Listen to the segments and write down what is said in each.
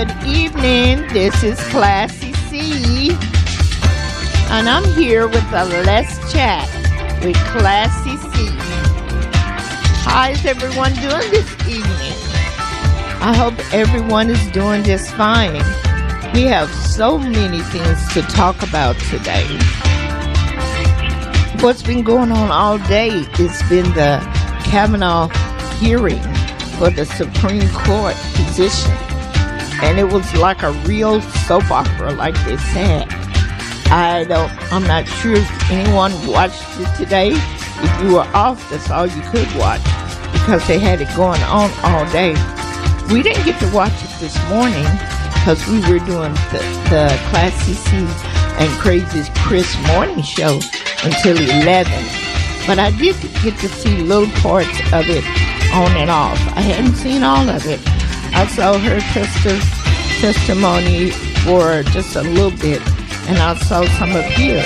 Good evening. This is Classy C. And I'm here with the Let's Chat with Classy C. How's everyone doing this evening? I hope everyone is doing just fine. We have so many things to talk about today. What's been going on all day has been the Kavanaugh hearing for the Supreme Court position. And it was like a real soap opera, like they said. I'm not sure if anyone watched it today. If you were off, that's all you could watch because they had it going on all day. We didn't get to watch it this morning because we were doing the Classy C and Crazy Chris morning show until 11. But I did get to see little parts of it on and off. I hadn't seen all of it. I saw her testimony for just a little bit, and I saw some of his.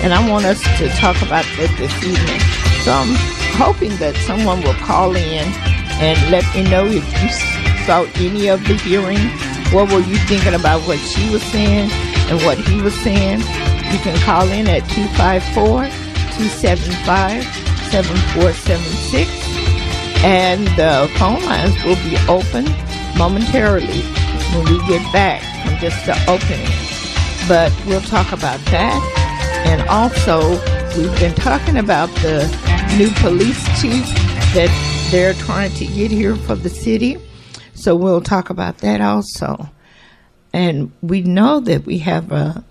And I want us to talk about that this evening. So I'm hoping that someone will call in and let me know if you saw any of the hearing. What were you thinking about what she was saying and what he was saying? You can call in at 254-275-7476. And the phone lines will be open momentarily when we get back from just the opening. But we'll talk about that. And also, we've been talking about the new police chief that they're trying to get here for the city. So we'll talk about that also. And we know that we have a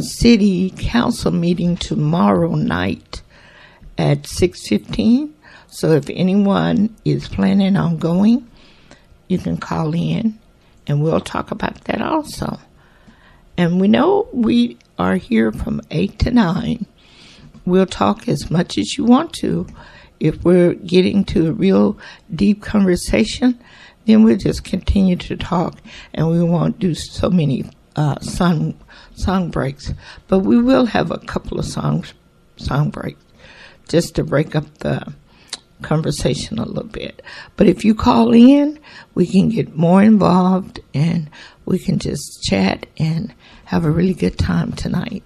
city council meeting tomorrow night at 6:15. So if anyone is planning on going, you can call in and we'll talk about that also. And we know we are here from 8 to 9. We'll talk as much as you want to. If we're getting to a real deep conversation, then we'll just continue to talk and we won't do so many song breaks. But we will have a couple of song breaks just to break up the conversation a little bit. But if you call in, we can get more involved and we can just chat and have a really good time tonight.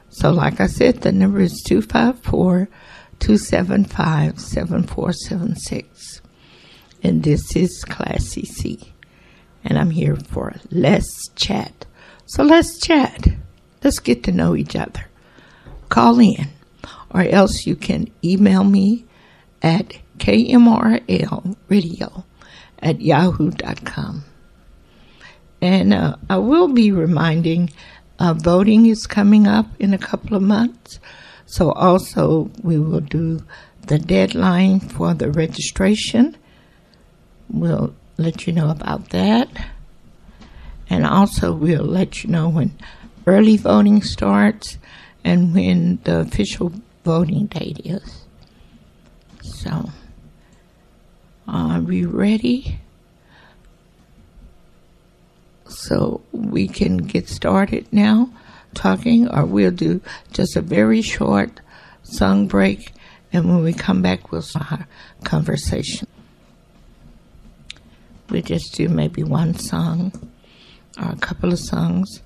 So like I said, the number is 254-275-7476. And this is Classy C. And I'm here for Let's Chat. So let's chat. Let's get to know each other. Call in. Or else you can email me at KMRLradio@yahoo.com. And I will be reminding voting is coming up in a couple of months. So also we will do the deadline for the registration. We'll let you know about that. And also we'll let you know when early voting starts and when the official voting date is. So, are we ready? So we can get started now talking, or we'll do just a very short song break, and when we come back, we'll start our conversation. We'll just do maybe one song or a couple of songs,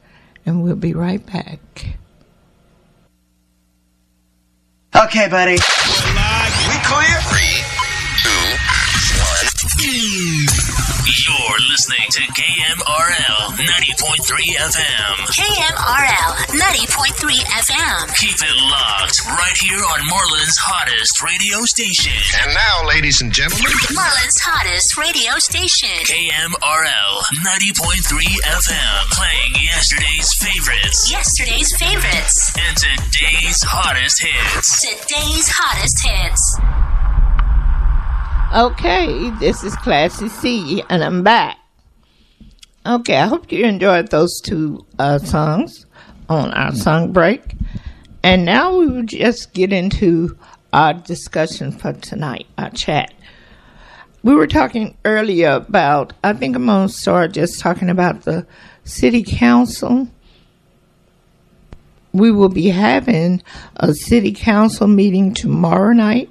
and we'll be right back. Okay, buddy. We're live. We clear? 3, 2, 1. You're listening to KMRL 90.3 FM. KMRL 90.3 FM. Keep it locked right here on Marlin's hottest radio station. And now, ladies and gentlemen, Marlin's hottest radio station. KMRL 90.3 FM. Playing yesterday's favorites. Yesterday's favorites. And today's hottest hits. Today's hottest hits. Okay, this is Classy C, and I'm back. Okay, I hope you enjoyed those two songs on our song break. And now we will just get into our discussion for tonight, our chat. We were talking earlier about, I think I'm going to start just talking about the city council. We will be having a city council meeting tomorrow night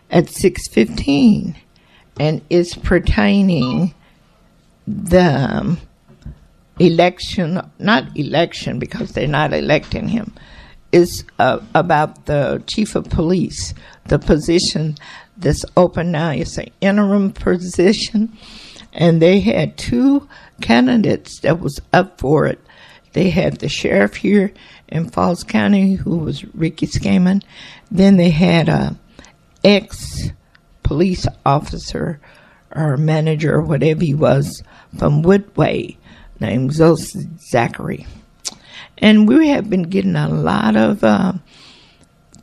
at 6:15, and it's pertaining the not election because they're not electing him, is about the chief of police, the position that's open now. It's an interim position, and they had 2 candidates that was up for it. They had the sheriff here in Falls County, who was Ricky Skaman. Then they had a ex-police officer or manager or whatever he was from Woodway named Zachary. And we have been getting a lot of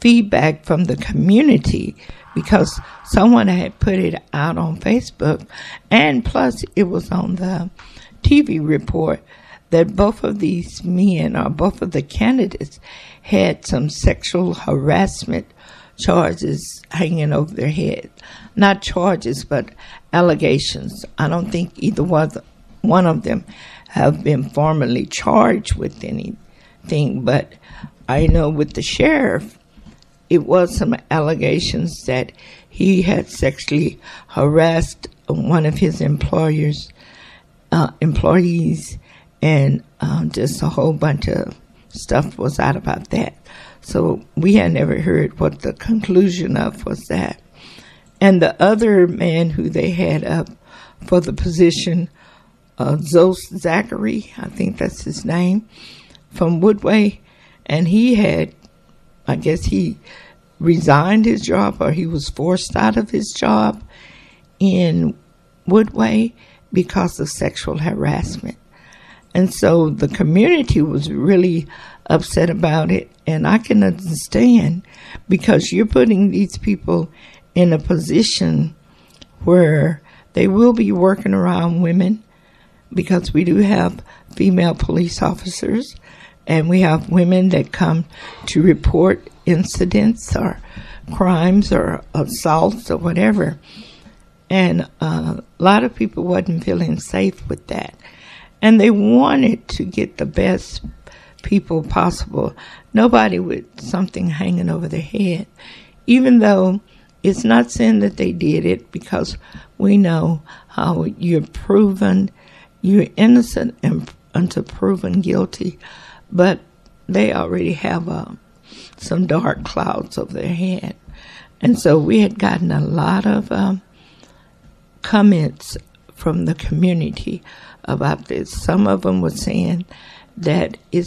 feedback from the community because someone had put it out on Facebook, and plus it was on the TV report that both of these men, or both of the candidates, had some sexual harassment charges hanging over their head. Not charges, but allegations. I don't think either one of them have been formally charged with anything, but I know with the sheriff, it was some allegations that he had sexually harassed one of his employees, and just a whole bunch of stuff was out about that. So we had never heard what the conclusion of was that. And the other man who they had up for the position, Zachary, I think that's his name, from Woodway, and he had, I guess he resigned his job, or he was forced out of his job in Woodway because of sexual harassment. And so the community was really upset about it, and I can understand, because you're putting these people in a position where they will be working around women, because we do have female police officers, and we have women that come to report incidents or crimes or assaults or whatever. And a lot of people wasn't feeling safe with that. And they wanted to get the best people possible. Nobody with something hanging over their head. Even though it's not saying that they did it, because we know how you're innocent until proven guilty. But they already have some dark clouds over their head. And so we had gotten a lot of comments from the community about this. Some of them were saying that it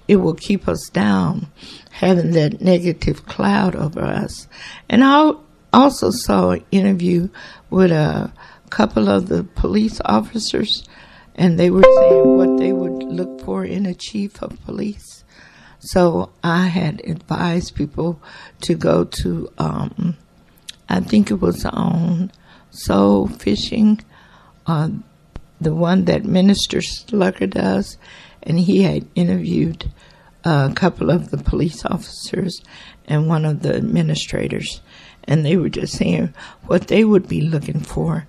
will keep us down, having that negative cloud over us. And I also saw an interview with a couple of the police officers, and they were saying what they would look for in a chief of police. So I had advised people to go to, I think it was on Soul Fishing, the one that Minister Slugger does, and he had interviewed a couple of the police officers and one of the administrators, and they were just saying what they would be looking for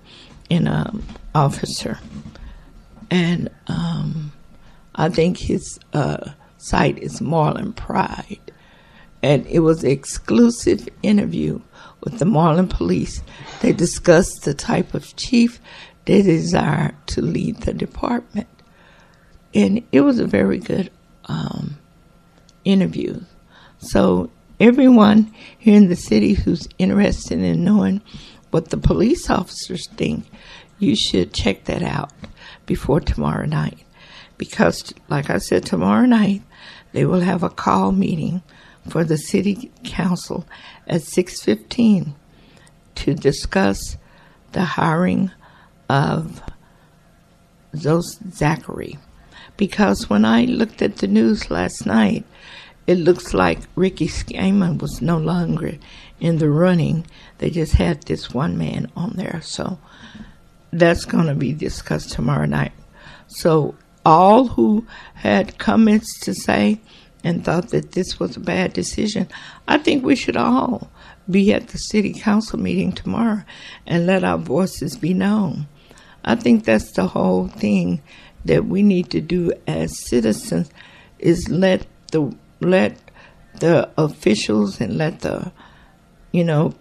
in an officer. And I think his site is Marlin Pride, and it was an exclusive interview with the Marlin police. They discussed the type of chief they desire to lead the department. And it was a very good interview. So everyone here in the city who's interested in knowing what the police officers think, you should check that out before tomorrow night. Because, like I said, tomorrow night they will have a call meeting for the city council at 6:15 to discuss the hiring of Zachary. Because when I looked at the news last night, it looks like Ricky Skaman was no longer in the running. They just had this one man on there. So that's going to be discussed tomorrow night. So all who had comments to say and thought that this was a bad decision, I think we should all be at the city council meeting tomorrow and let our voices be known. I think that's the whole thing that we need to do as citizens, is let the officials and let the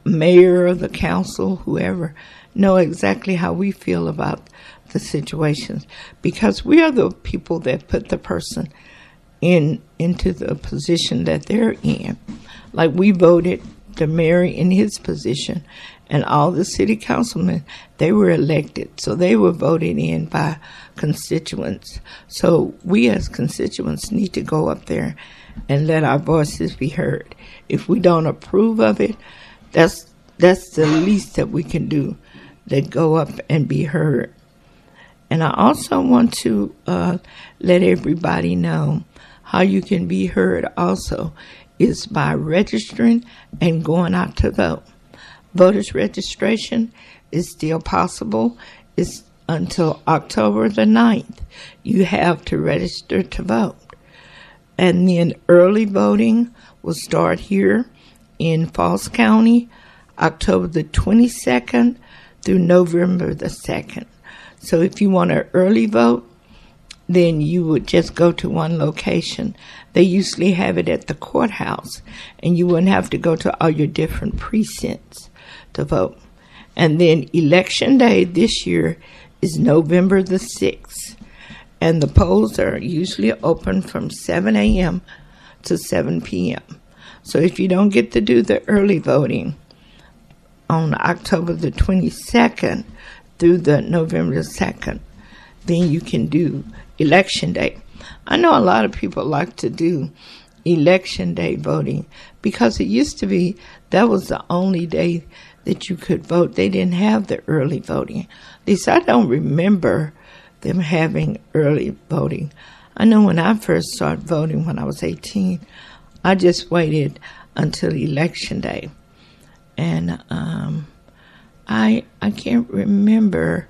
mayor of the council, whoever, know exactly how we feel about the situations, because we are the people that put the person into the position that they're in. Like, we voted the mayor in his position, and all the city councilmen, they were elected, so they were voted in by constituents. So we as constituents need to go up there and let our voices be heard. If we don't approve of it, that's the least that we can do, that go up and be heard. And I also want to let everybody know how you can be heard also is by registering and going out to vote. Voters registration is still possible. It's until October the 9th. You have to register to vote. And then early voting will start here in Falls County, October the 22nd through November the 2nd. So if you want to early vote, then you would just go to one location. They usually have it at the courthouse, and you wouldn't have to go to all your different precincts to vote. And then election day this year is November the 6th, and the polls are usually open from 7 a.m. to 7 p.m. So if you don't get to do the early voting on October the 22nd through the November the 2nd, then you can do election day. I know a lot of people like to do election day voting because it used to be that was the only day that you could vote. They didn't have the early voting. At least I don't remember them having early voting. I know when I first started voting when I was 18, I just waited until election day. And I can't remember.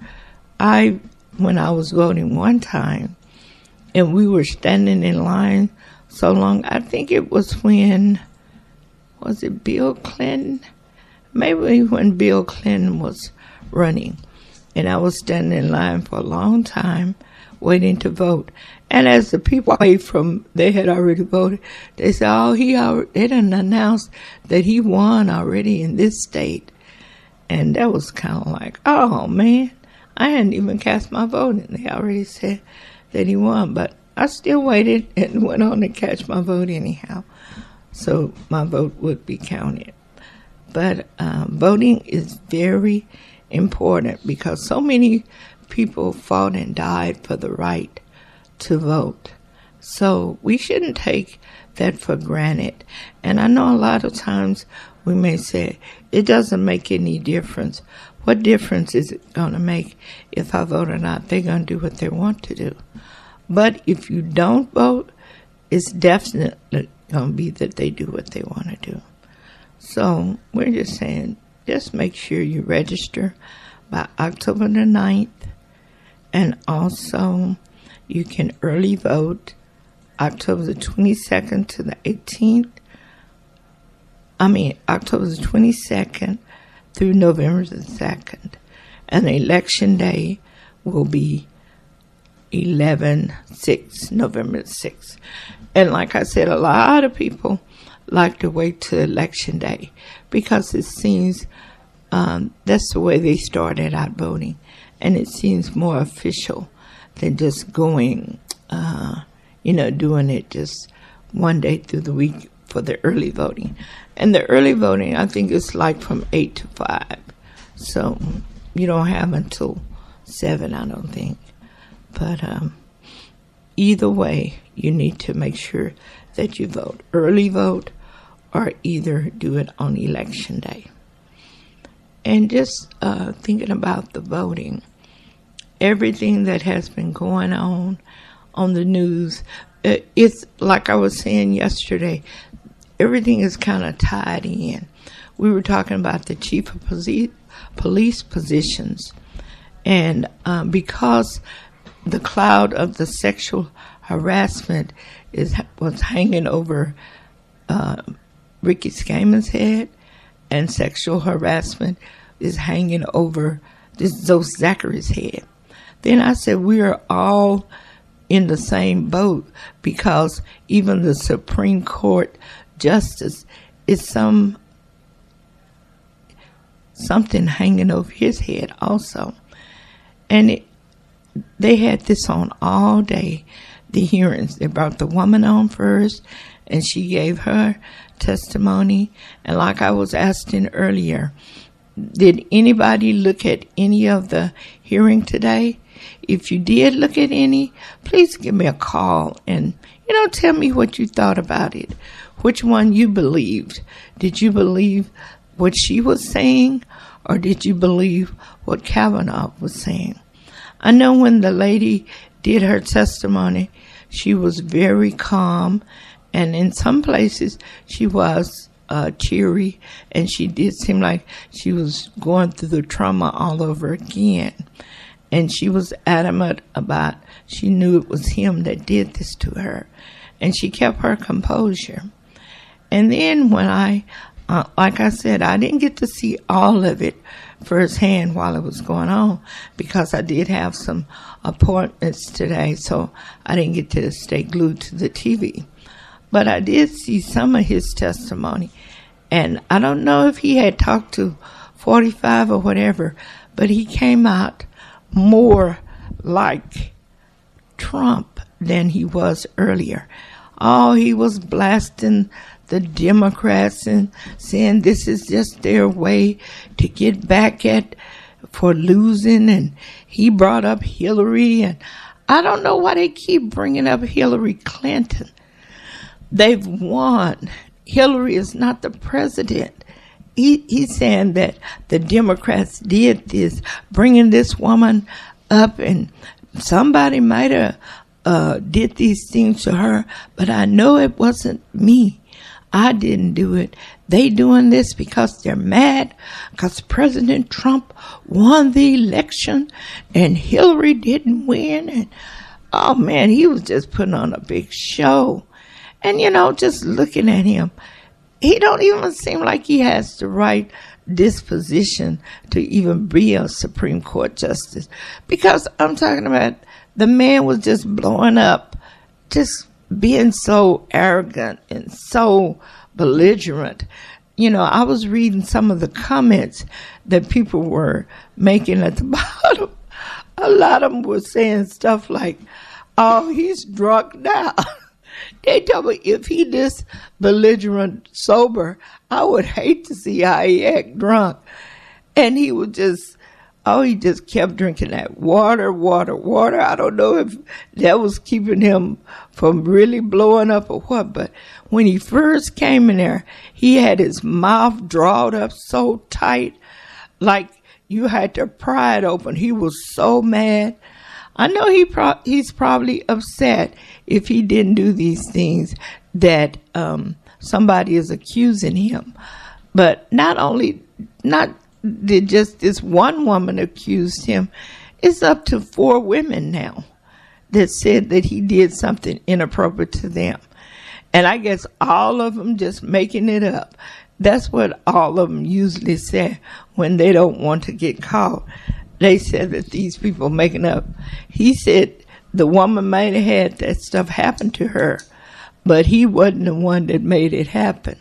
When I was voting one time, and we were standing in line so long, I think it was was it Bill Clinton? Maybe when Bill Clinton was running, and I was standing in line for a long time waiting to vote. And as the people away from, they had already voted, they said, oh, they done announced that he won already in this state. And that was kind of like, oh, man, I hadn't even cast my vote, and they already said that he won. But I still waited and went on to catch my vote anyhow, so my vote would be counted. But voting is very important because so many people fought and died for the right to vote. So we shouldn't take that for granted. And I know a lot of times we may say, it doesn't make any difference. What difference is it going to make if I vote or not? They're going to do what they want to do. But if you don't vote, it's definitely going to be that they do what they want to do. So we're just saying, just make sure you register by October the 9th. And also, you can early vote October the 22nd to the 18th. October the 22nd through November the 2nd. And the election day will be November the 6th. And like I said, a lot of people like to wait till election day because it seems that's the way they started out voting. And it seems more official than just going, doing it just one day through the week for the early voting. And the early voting, I think, is like from 8 to 5. So you don't have until 7, I don't think. But either way, you need to make sure that you vote. Early vote or either do it on election day. And just thinking about the voting, everything that has been going on the news, it's like I was saying yesterday, everything is kind of tied in. We were talking about the chief of police positions, and because the cloud of the sexual harassment was hanging over Ricky Skaman's head, and sexual harassment is hanging over Zoe Zachary's head. Then I said we are all in the same boat because even the Supreme Court justice is something hanging over his head also. And they had this on all day, the hearings. They brought the woman on first, and she gave her testimony. And like I was asking earlier, did anybody look at any of the hearing today? If you did look at any, please give me a call and, tell me what you thought about it. Which one you believed. Did you believe what she was saying, or did you believe what Kavanaugh was saying? I know when the lady did her testimony, she was very calm, and in some places she was cheery, and she did seem like she was going through the trauma all over again. And she was adamant about, she knew it was him that did this to her, and she kept her composure. And then when like I said, I didn't get to see all of it firsthand while it was going on, because I did have some appointments today, so I didn't get to stay glued to the TV. But I did see some of his testimony, and I don't know if he had talked to 45 or whatever, but he came out more like Trump than he was earlier. Oh, he was blasting the Democrats and saying this is just their way to get back at for losing, and he brought up Hillary, and I don't know why they keep bringing up Hillary Clinton. They've won. Hillary is not the president. He's saying that the Democrats did this, bringing this woman up, and somebody might have did these things to her, but I know it wasn't me. I didn't do it. They doing this because they're mad because President Trump won the election and Hillary didn't win. And oh man, he was just putting on a big show. And just looking at him, he don't even seem like he has the right disposition to even be a Supreme Court justice, because I'm talking about the man was just blowing up, just being so arrogant and so belligerent. I was reading some of the comments that people were making at the bottom. A lot of them were saying stuff like, oh, he's drunk now. They told me if he this belligerent sober, I would hate to see how he act drunk. And he would just, he just kept drinking that water. I don't know if that was keeping him from really blowing up or what, but when he first came in there, he had his mouth drawn up so tight, like you had to pry it open. He was so mad. I know he's probably upset if he didn't do these things that somebody is accusing him. But not did just this one woman accused him. It's up to 4 women now that said that he did something inappropriate to them. And I guess all of them just making it up. That's what all of them usually say when they don't want to get caught. They said that these people making up. He said the woman might have had that stuff happen to her, but he wasn't the one that made it happen.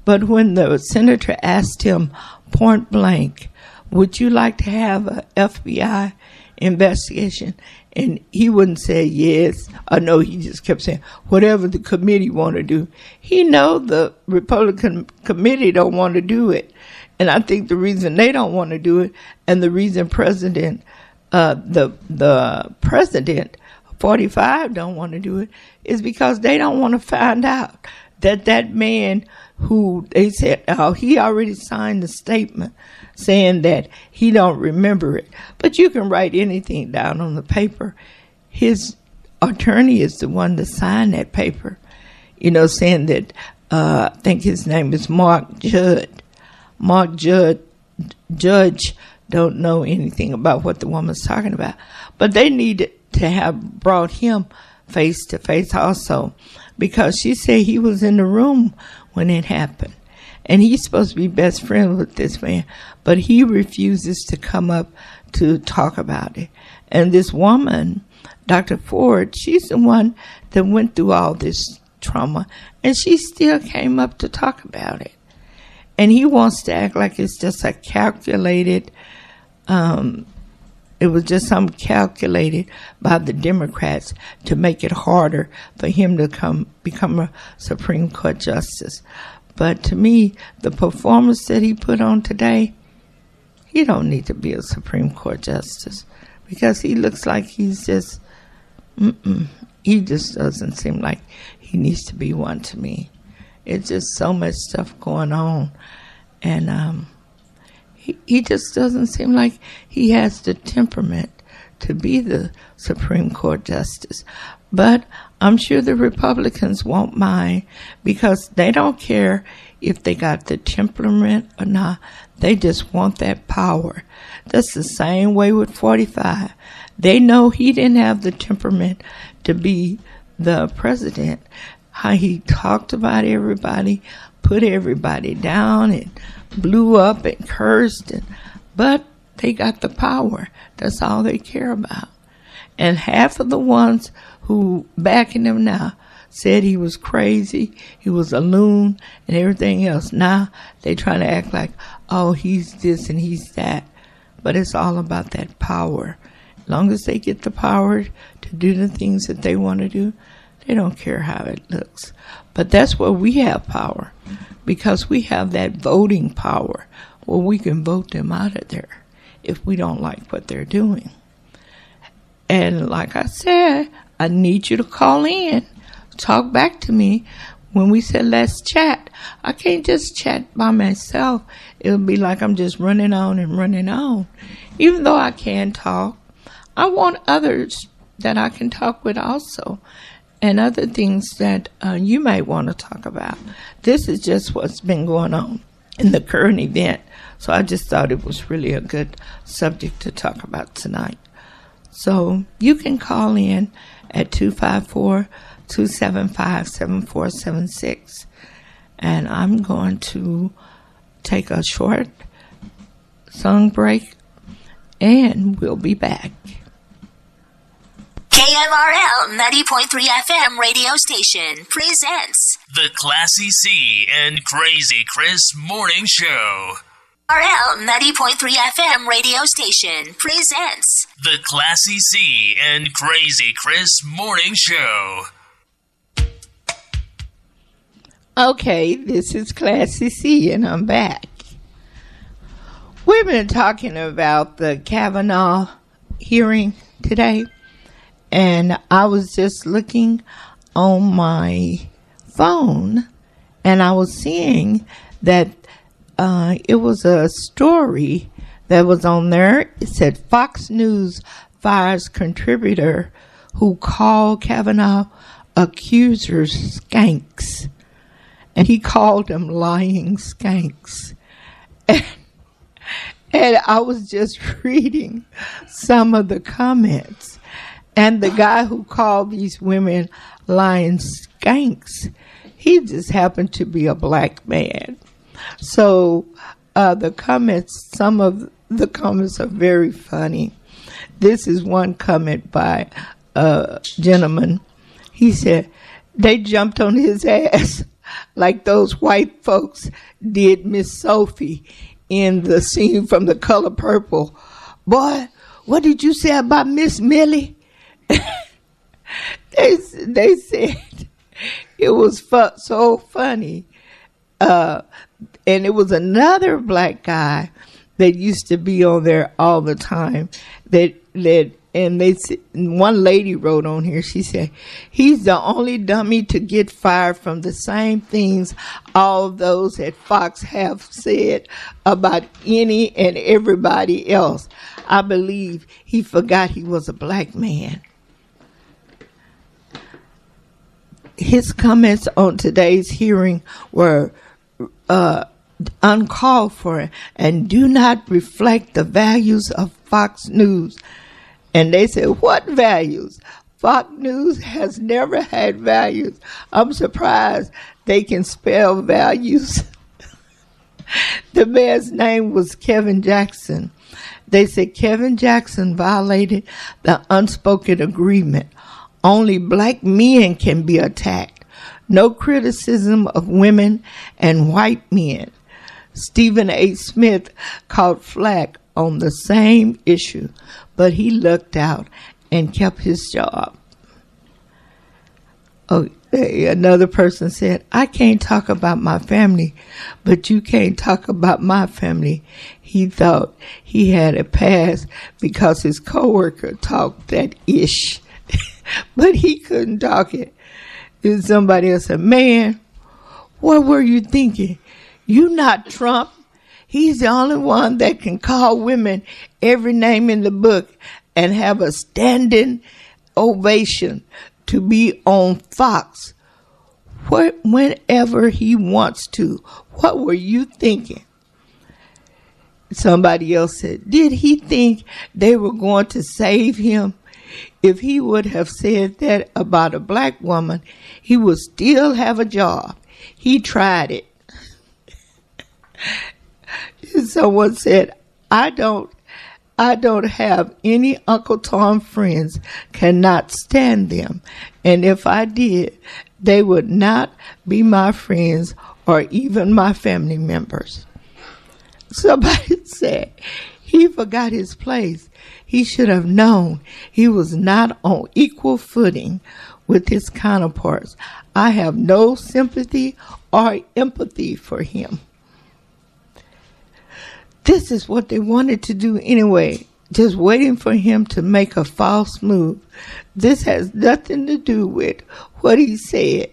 But when the senator asked him point blank, would you like to have an FBI investigation? And he wouldn't say yes or no. He just kept saying whatever the committee want to do. He know the Republican committee don't want to do it. And I think the reason they don't want to do it, and the reason the president 45 don't want to do it, is because they don't want to find out that man who they said, he already signed the statement saying that he don't remember it. But you can write anything down on the paper. His attorney is the one that signed that paper, saying that, I think his name is Mark Judge. Mark Judge don't know anything about what the woman's talking about. But they needed to have brought him face to face also, because she said he was in the room when it happened. And he's supposed to be best friends with this man, but he refuses to come up to talk about it. And this woman, Dr. Ford, she's the one that went through all this trauma, and she still came up to talk about it. And he wants to act like it's just a calculated It was just something calculated by the Democrats to make it harder for him to become a Supreme Court justice. But to me, the performance that he put on today, he don't need to be a Supreme Court justice because he looks like he's just, he just doesn't seem like he needs to be one to me. It's just so much stuff going on. And he just doesn't seem like he has the temperament to be the Supreme Court justice. But I'm sure the Republicans won't mind because they don't care if they got the temperament or not. They just want that power. That's the same way with 45. They know he didn't have the temperament to be the president. How he talked about everybody, put everybody down and blew up and cursed. But they got the power. That's all they care about. And half of the ones who backing him now said he was crazy, he was a loon, and everything else. Now they trying to act like, oh, he's this and he's that. But it's all about that power. As long as they get the power to do the things that they want to do, they don't care how it looks. But that's where we have power, because we have that voting power where we can vote them out of there if we don't like what they're doing. And like I said, I need you to call in, talk back to me. When we said let's chat, I can't just chat by myself. It'll be like I'm just running on and running on. Even though I can talk, I want others that I can talk with also, and other things that you might want to talk about. This is just what's been going on in the current event. So I just thought it was really a good subject to talk about tonight. So you can call in at 254-275-7476. And I'm going to take a short song break, and we'll be back. KMRL 90.3 FM radio station presents The Classy C and Crazy Chris Morning Show. RL 90.3 FM radio station presents The Classy C and Crazy Chris Morning Show. Okay, this is Classy C, and I'm back. We've been talking about the Kavanaugh hearing today, and I was just looking on my phone, and I was seeing that it was a story that was on there. It said Fox News fires contributor who called Kavanaugh accusers skanks. And he called them lying skanks. And I was just reading some of the comments. And the guy who called these women lying skanks, he just happened to be a black man. So the comments, some of the comments are very funny. This is one comment by a gentleman. He said, they jumped on his ass like those white folks did Miss Sophie in the scene from The Color Purple. Boy, what did you say about Miss Millie? They said it was so funny. And it was another black guy that used to be on there all the time. And one lady wrote on here, she said, he's the only dummy to get fired from the same things all those at Fox have said about any and everybody else. I believe he forgot he was a black man. His comments on today's hearing were uncalled for and do not reflect the values of Fox News. And they said, what values? Fox News has never had values. I'm surprised they can spell values. The man's name was Kevin Jackson. They said Kevin Jackson violated the unspoken agreement. Only black men can be attacked. No criticism of women and white men. Stephen A. Smith caught flack on the same issue, but he lucked out and kept his job. Okay, another person said, I can't talk about my family, but you can't talk about my family. He thought he had a pass because his coworker talked that ish, but he couldn't talk it. And somebody else said, man, what were you thinking? You not Trump. He's the only one that can call women every name in the book and have a standing ovation to be on Fox whenever he wants to. What were you thinking? Somebody else said, did he think they were going to save him? If he would have said that about a black woman, he would still have a job. He tried it. Someone said, I don't have any Uncle Tom friends, cannot stand them. And if I did, they would not be my friends or even my family members. Somebody said, he forgot his place. He should have known he was not on equal footing with his counterparts. I have no sympathy or empathy for him. This is what they wanted to do anyway, just waiting for him to make a false move. This has nothing to do with what he said,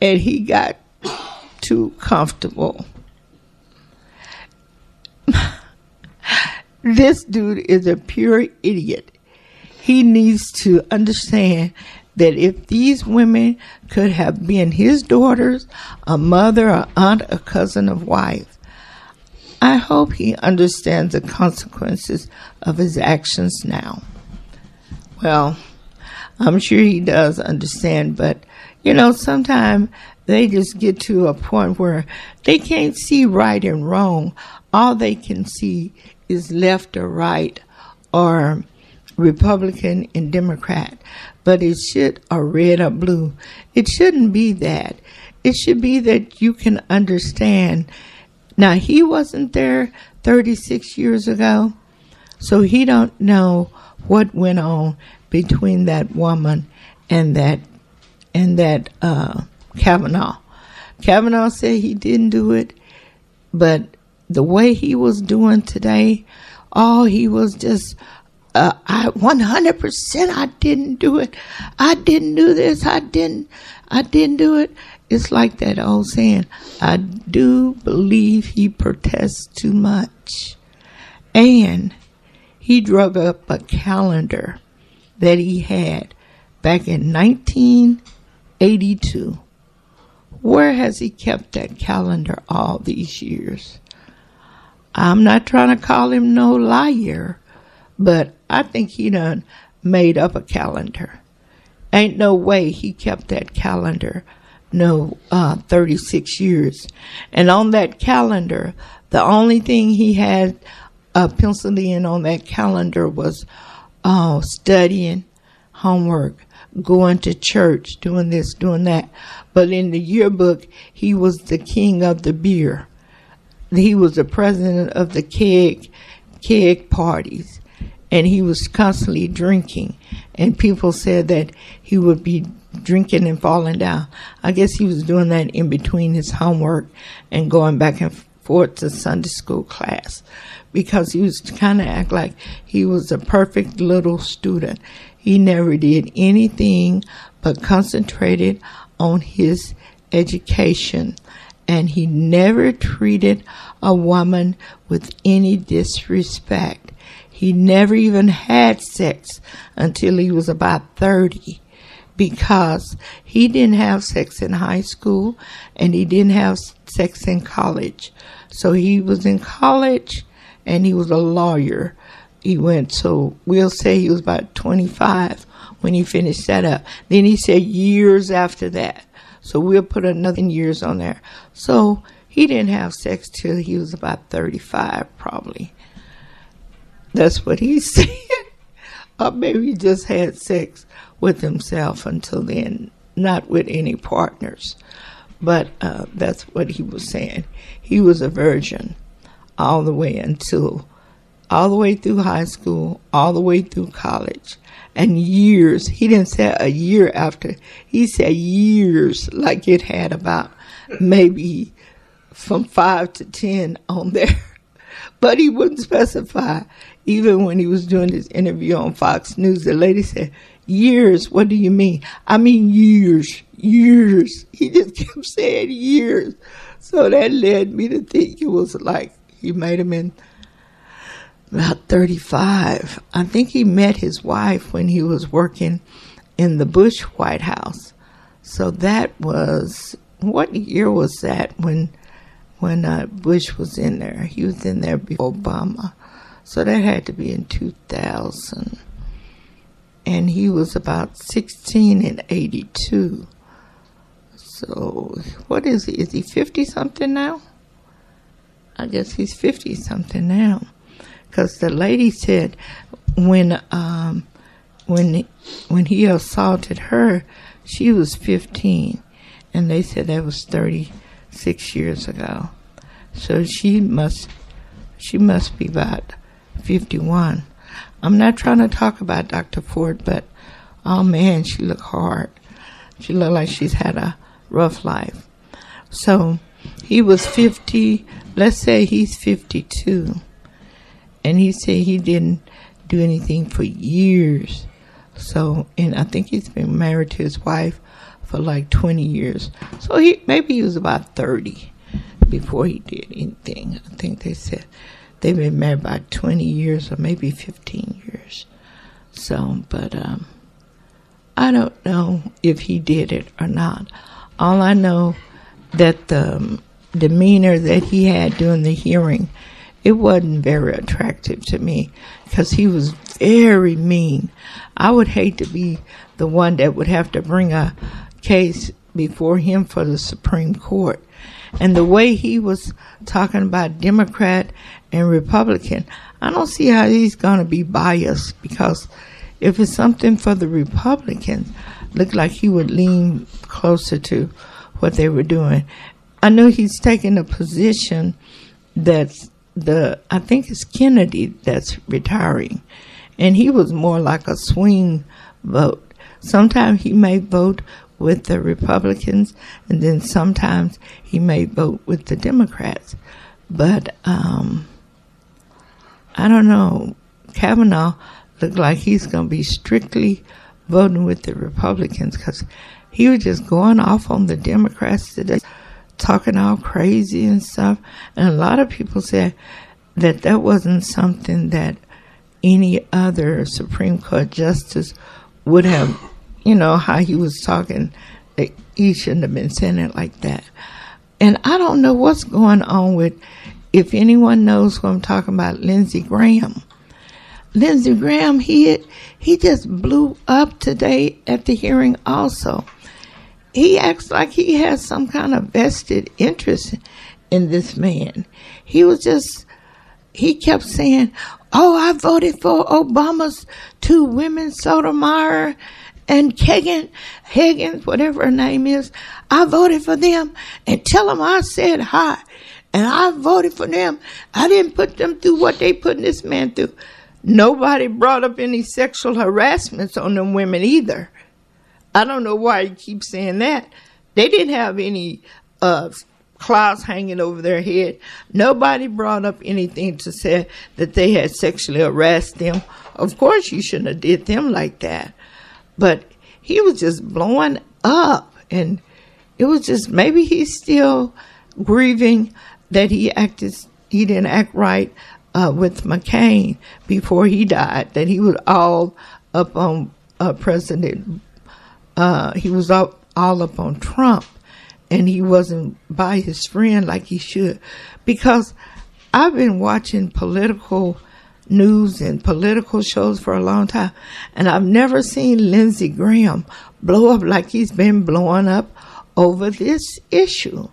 and he got too comfortable. This dude is a pure idiot. He needs to understand that if these women could have been his daughters, a mother, a aunt, a cousin, a wife, I hope he understands the consequences of his actions now. Well, I'm sure he does understand, but, sometimes they just get to a point where they can't see right and wrong. All they can see is left or right or Republican and Democrat. But it should, or red or blue. It shouldn't be that. It should be that you can understand. Now, he wasn't there 36 years ago, so he don't know what went on between that woman and that Kavanaugh. Kavanaugh said he didn't do it, but the way he was doing today, he was just, 100% I didn't do it. I didn't do this. I didn't do it. It's like that old saying, I do believe he protests too much. And he drug up a calendar that he had back in 1982. Where has he kept that calendar all these years? I'm not trying to call him no liar, but I think he done made up a calendar. Ain't no way he kept that calendar 36 years. And on that calendar, the only thing he had penciled in on that calendar was studying, homework, going to church, doing this, doing that. But in the yearbook, he was the king of the beer. He was the president of the keg parties. And he was constantly drinking. And people said that he would be drinking and falling down. I guess he was doing that in between his homework and going back and forth to Sunday school class, because he was kind of act like he was a perfect little student. He never did anything but concentrated on his education, and he never treated a woman with any disrespect. He never even had sex until he was about 30, because he didn't have sex in high school and he didn't have sex in college. So he was in college and he was a lawyer. So we'll say he was about 25 when he finished that up. Then he said years after that. So we'll put another years on there. So he didn't have sex till he was about 35 probably. That's what he said. Or maybe he just had sex with himself until then, not with any partners. But that's what he was saying. He was a virgin all the way until all the way through high school, all the way through college, and years. He didn't say a year after. He said years, like it had about maybe from 5 to 10 on there. But he wouldn't specify. Even when he was doing this interview on Fox News, the lady said, years, what do you mean? I mean years. He just kept saying years. So that led me to think it was like he might have been about 35. I think he met his wife when he was working in the Bush White House. So that was, what year was that when Bush was in there? He was in there before Obama. So that had to be in 2000. And he was about 16 in 82. So what is he? Is he 50-something now? I guess he's 50-something now. Because the lady said when he assaulted her, she was 15. And they said that was 36 years ago. So she must be about 51. I'm not trying to talk about Dr. Ford, but oh man, she looked hard. She looked like she's had a rough life. So he was 50, let's say he's 52. And he said he didn't do anything for years. So, and I think he's been married to his wife for like 20 years. So maybe he was about 30 before he did anything. I think they said they've been married about 20 years or maybe 15 years. So, but I don't know if he did it or not. All I know that the demeanor that he had during the hearing, it wasn't very attractive to me because he was very mean. I would hate to be the one that would have to bring a case before him for the Supreme Court. And the way he was talking about Democrat and Republican, I don't see how he's going to be biased, because if it's something for the Republicans, looked like he would lean closer to what they were doing. I know he's taking a position that's I think it's Kennedy that's retiring, and he was more like a swing vote. Sometimes he may vote with the Republicans, and then sometimes he may vote with the Democrats. But I don't know. Kavanaugh looked like he's going to be strictly voting with the Republicans, because he was just going off on the Democrats today, talking all crazy and stuff. And a lot of people said that wasn't something that any other Supreme Court justice would have, how he was talking. He shouldn't have been saying it like that. And I don't know what's going on with, if anyone knows what I'm talking about, Lindsey Graham. Lindsey Graham, he just blew up today at the hearing also. He acts like he has some kind of vested interest in this man. He kept saying, oh, I voted for Obama's two women, Sotomayor and Higgins, whatever her name is. I voted for them, and tell them I said hi. And I voted for them. I didn't put them through what they put this man through. Nobody brought up any sexual harassments on them women either. I don't know why he keeps saying that. They didn't have any clouds hanging over their head. Nobody brought up anything to say that they had sexually harassed them. Of course you shouldn't have did them like that. But he was just blowing up. And it was just, maybe he's still grieving that he didn't act right with McCain before he died, that he was all up on President, he was all up on Trump, and he wasn't by his friend like he should. Because I've been watching political news and political shows for a long time, and I've never seen Lindsey Graham blow up like he's been blowing up over this issue.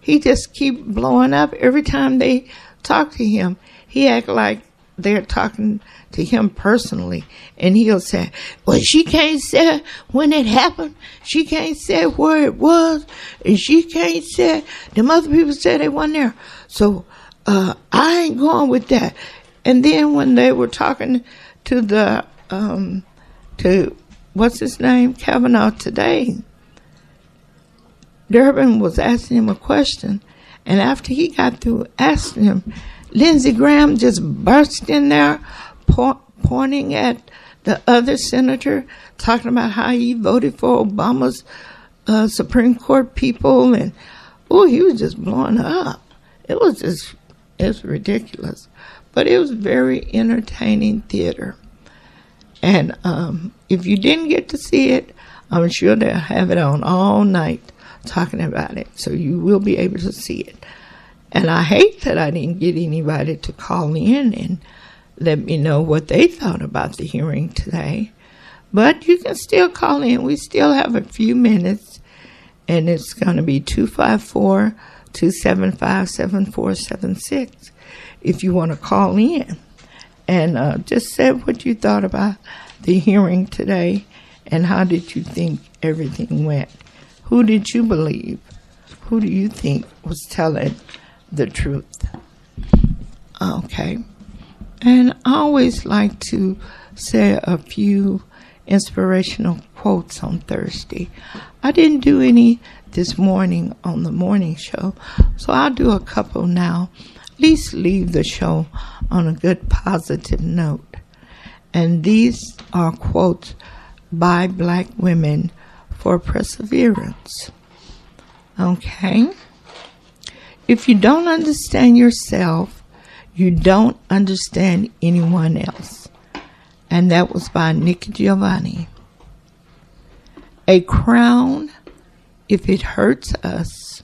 He just keep blowing up. Every time they talk to him, he act like they're talking to him personally, and he'll say, well, she can't say when it happened, she can't say where it was, and she can't say them other people said they weren't there, so I ain't going with that. And then when they were talking to to what's his name, Kavanaugh today, Durbin was asking him a question, and after he got through asking him, Lindsey Graham just burst in there, pointing at the other senator, talking about how he voted for Obama's Supreme Court people, and he was just blowing up. It's ridiculous, but it was very entertaining theater. And if you didn't get to see it, I'm sure they'll have it on all night talking about it, so you will be able to see it. And I hate that I didn't get anybody to call in and let me know what they thought about the hearing today. But you can still call in. We still have a few minutes, and it's going to be 254-275-7476 if you want to call in. And just say what you thought about the hearing today and how did you think everything went. Who did you believe? Who do you think was telling the truth? Okay. And I always like to say a few inspirational quotes on Thursday. I didn't do any this morning on the morning show, so I'll do a couple now. At least leave the show on a good positive note. And these are quotes by Black women for perseverance. Okay? If you don't understand yourself, you don't understand anyone else. And that was by Nikki Giovanni. A crown, if it hurts us,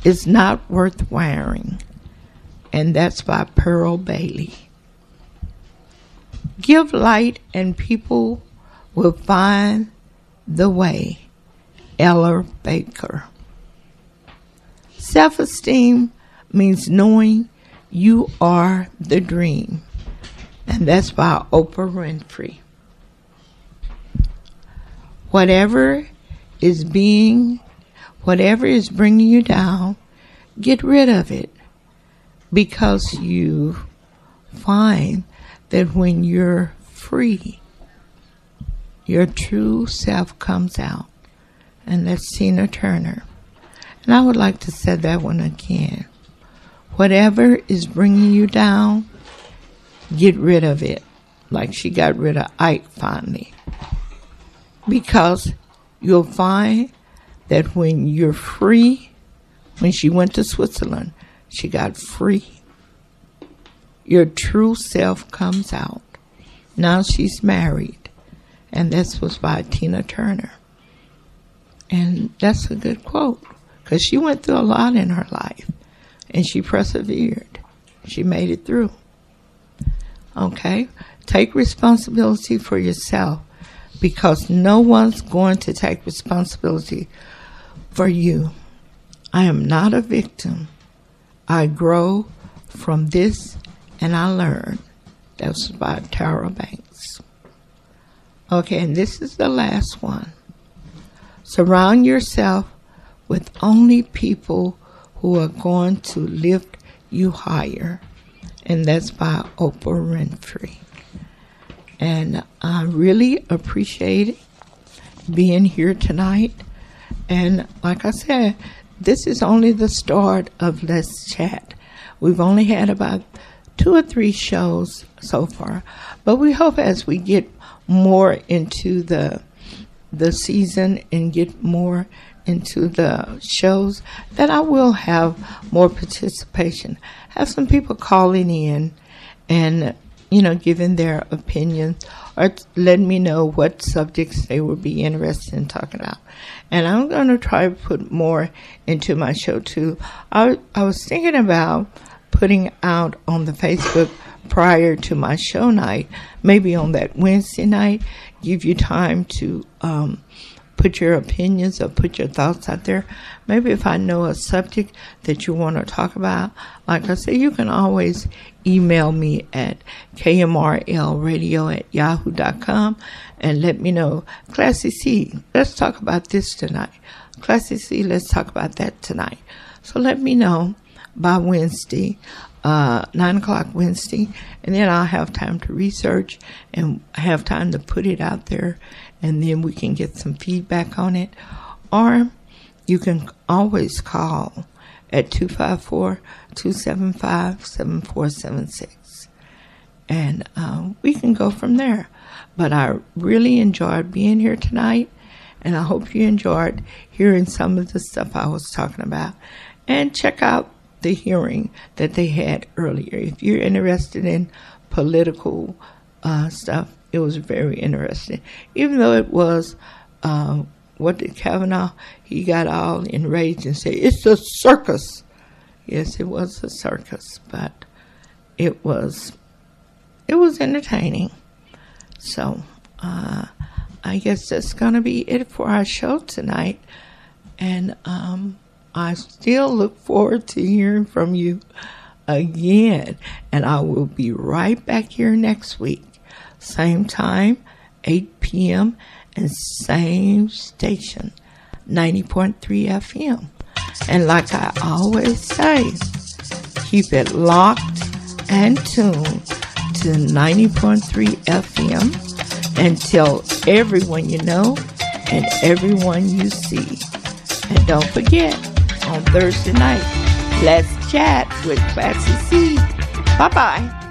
is not worth wearing. And that's by Pearl Bailey. Give light and people will find the way. Ella Baker. Self-esteem means knowing you are the dream. And that's by Oprah Winfrey. Whatever is bringing you down, get rid of it. Because you find that when you're free, your true self comes out. And that's Tina Turner. And I would like to say that one again. Whatever is bringing you down, get rid of it. Like she got rid of Ike finally. Because you'll find that when you're free, when she went to Switzerland, she got free. Your true self comes out. Now she's married. And this was by Tina Turner. And that's a good quote. Because she went through a lot in her life. And she persevered. She made it through. Okay? Take responsibility for yourself. Because no one's going to take responsibility for you. I am not a victim. I grow from this and I learn. That's by Tara Banks. Okay, and this is the last one. Surround yourself with only people who are going to lift you higher. And that's by Oprah Winfrey. And I really appreciate being here tonight. And like I said, this is only the start of Let's Chat. We've only had about 2 or 3 shows so far. But we hope as we get more into the season and get more into the shows that I will have more participation. Have some people calling in and, giving their opinions or letting me know what subjects they would be interested in talking about. And I'm going to try to put more into my show too. I was thinking about putting out on the Facebook prior to my show night, maybe on that Wednesday night, give you time to put your opinions or put your thoughts out there. Maybe if I know a subject that you want to talk about, like I say, you can always email me at kmrlradio@yahoo.com and let me know, Classy C, let's talk about this tonight. Classy C, let's talk about that tonight. So let me know by Wednesday. 9 o'clock Wednesday, and then I'll have time to research and have time to put it out there, and then we can get some feedback on it. Or you can always call at 254-275-7476, and we can go from there. But I really enjoyed being here tonight, and I hope you enjoyed hearing some of the stuff I was talking about. And check out the hearing that they had earlier. If you're interested in political stuff, it was very interesting. Even though it was, what did Kavanaugh, he got all enraged and said, it's a circus. Yes, it was a circus, but it was entertaining. So, I guess that's going to be it for our show tonight. And I still look forward to hearing from you again. And I will be right back here next week. Same time, 8 p.m. and same station, 90.3 FM. And like I always say, keep it locked and tuned to 90.3 FM and tell everyone you know and everyone you see. And don't forget, on Thursday night, let's chat with Classy C. Bye-bye.